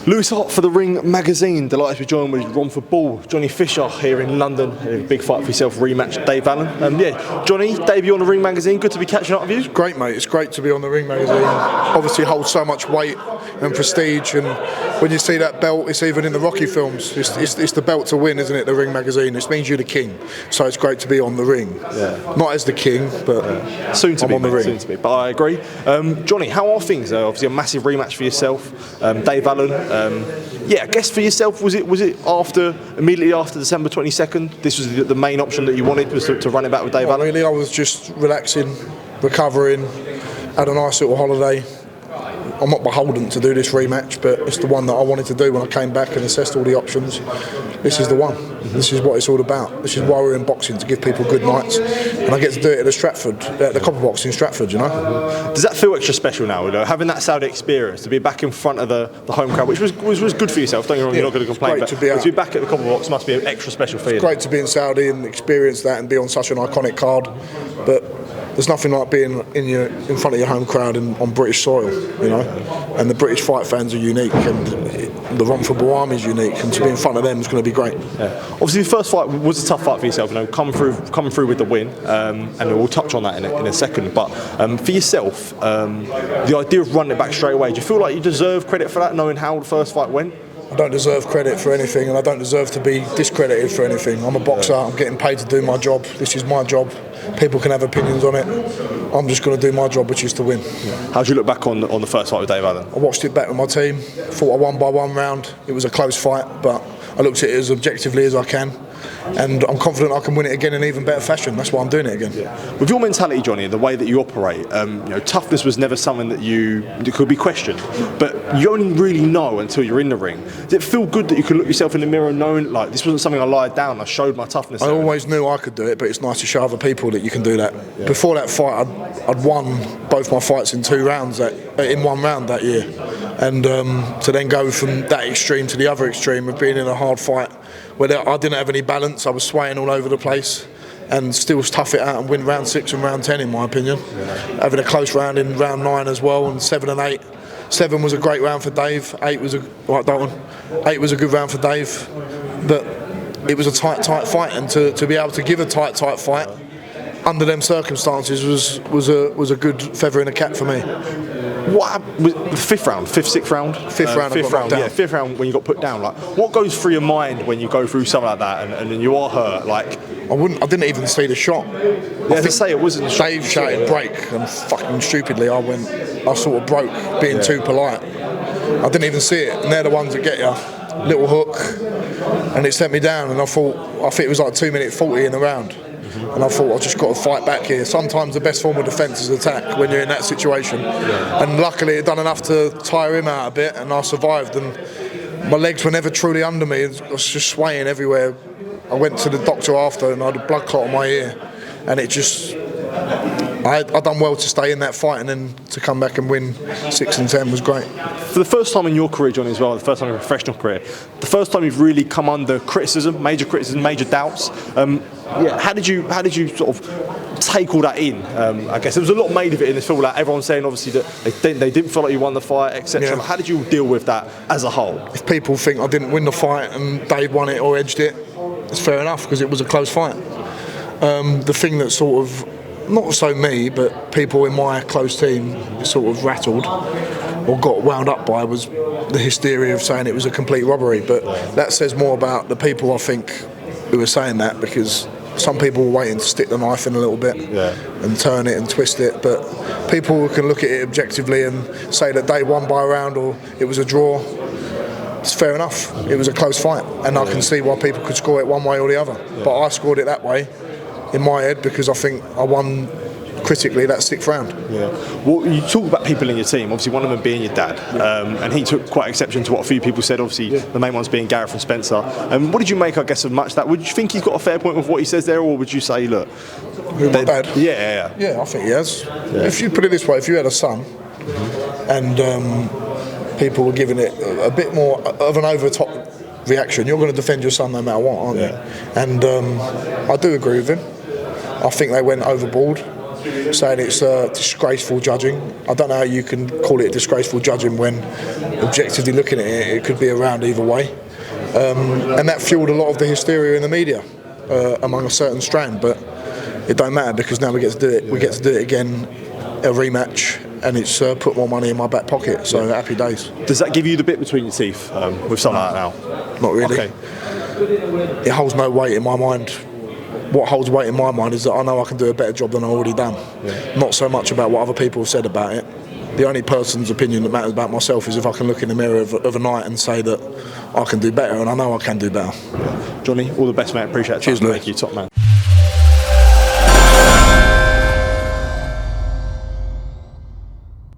Lewis Hart for the Ring magazine. Delighted to be joined with Romford Bull Johnny Fisher here in London. A big fight for yourself, rematch Dave Allen. Johnny, debut on the Ring magazine. Good to be catching up with you. Great, mate. It's great to be on the Ring magazine. Obviously holds so much weight and prestige, and when you see that belt, it's even in the Rocky films. It's the belt to win, isn't it? The Ring magazine. It means you're the king. So it's great to be on the Ring. Yeah. Not as the king, but soon to I'm be on the Ring. Soon to be. But I agree. Johnny, how are things? Obviously a massive rematch for yourself, Dave Allen. I guess for yourself, was it immediately after December 22nd? This was the main option that you wanted, was to run it back with Dave Allen? Really, I was just relaxing, recovering, had a nice little holiday. I'm not beholden to do this rematch, but it's the one that I wanted to do when I came back and assessed all the options. This is the one. This is what it's all about. This is why we're in boxing, to give people good nights. And I get to do it at the Copper Box in Stratford, you know. Does that feel extra special now, having that Saudi experience, to be back in front of the home crowd, which was good for yourself, don't get me wrong, you're not going to complain, but to be back at the Copper Box must be an extra special feeling. It's great to be in Saudi and experience that and be on such an iconic card, but there's nothing like being in front of your home crowd on British soil, and the British fight fans are unique, and the Romford Bull Army is unique, and to be in front of them is going to be great. Yeah. Obviously, the first fight was a tough fight for yourself, coming through with the win, and we'll touch on that in a second. But for yourself, the idea of running it back straight away, do you feel like you deserve credit for that, knowing how the first fight went? I don't deserve credit for anything, and I don't deserve to be discredited for anything. I'm a boxer, I'm getting paid to do my job. This is my job. People can have opinions on it. I'm just going to do my job, which is to win. How do you look back on the first fight with Dave Allen? I watched it back with my team, thought I won by 1 round. It was a close fight, but I looked at it as objectively as I can. And I'm confident I can win it again in even better fashion. That's why I'm doing it again. Yeah. With your mentality, Johnny, the way that you operate, toughness was never something that could be questioned. But you only really know until you're in the ring. Does it feel good that you can look yourself in the mirror knowing, like, this wasn't something I lied down, I showed my toughness? I always knew I could do it, but it's nice to show other people that you can do that. Yeah. Before that fight, I'd won both my fights in 2 rounds, in 1 round that year. And to then go from that extreme to the other extreme of being in a hard fight where I didn't have any balance, I was swaying all over the place, and still tough it out and win round 6 and round 10 in my opinion. Yeah. Having a close round in round 9 as well, and 7 and 8. 7 was a great round for Dave, 8 was a good round for Dave, but it was a tight fight, and to be able to give a tight fight under them circumstances was a good feather in the cap for me. What was the 5th round, 5th, 6th round? 5th round, yeah, 5th round when you got put down. Like, what goes through your mind when you go through something like that and then you are hurt? Like, I didn't even see the shot. Yeah, to say it wasn't. Dave shouted break, and fucking stupidly I sort of broke, being too polite. I didn't even see it, and they're the ones that get you. Little hook, and it sent me down, and I think it was like 2:40 in the round. And I thought, I've just got to fight back here. Sometimes the best form of defence is attack when you're in that situation. Yeah. And luckily it done enough to tire him out a bit, and I survived. And my legs were never truly under me. I was just swaying everywhere. I went to the doctor after, and I had a blood clot on my ear. And it just... I done well to stay in that fight, and then to come back and win 6 and 10 was great. For the first time in your career, Johnny, as well, the first time in your professional career, the first time you've really come under criticism, major doubts. How did you sort of take all that in? I guess there was a lot made of it in this film. Like, everyone's saying obviously that they didn't feel like you won the fight, etc. Yeah. How did you deal with that as a whole? If people think I didn't win the fight and Dave won it or edged it, it's fair enough, because it was a close fight. The thing that sort of, not so me, but people in my close team sort of rattled or got wound up by was the hysteria of saying it was a complete robbery. But that says more about the people, I think, who were saying that, because some people were waiting to stick the knife in a little bit and turn it and twist it. But people can look at it objectively and say that they won by a round or it was a draw. It's fair enough. It was a close fight, and I can see why people could score it one way or the other. But I scored it that way in my head because I think I won critically that 6th round. Yeah. Well, you talk about people in your team, obviously one of them being your dad, and he took quite exception to what a few people said, obviously the main ones being Gareth and Spencer. What did you make, I guess, of much that? Would you think he's got a fair point with what he says there, or would you say, look... Who, my dad? Yeah, I think he has. Yeah. If you put it this way, if you had a son and people were giving it a bit more of an over-the-top reaction, you're going to defend your son no matter what, aren't you? And I do agree with him. I think they went overboard. saying it's disgraceful judging. I don't know how you can call it disgraceful judging when, objectively looking at it, it could be around either way. And that fueled a lot of the hysteria in the media among a certain strand. But it don't matter because now we get to do it. We get to do it again, a rematch, and it's put more money in my back pocket. So happy days. Does that give you the bit between your teeth with something like that now? Not really. Okay. It holds no weight in my mind. What holds weight in my mind is that I know I can do a better job than I've already done. Yeah. Not so much about what other people have said about it. The only person's opinion that matters about myself is if I can look in the mirror of a night and say that I can do better, and I know I can do better. Johnny, all the best, mate. Appreciate it. Cheers, Lou. Thank you, top man.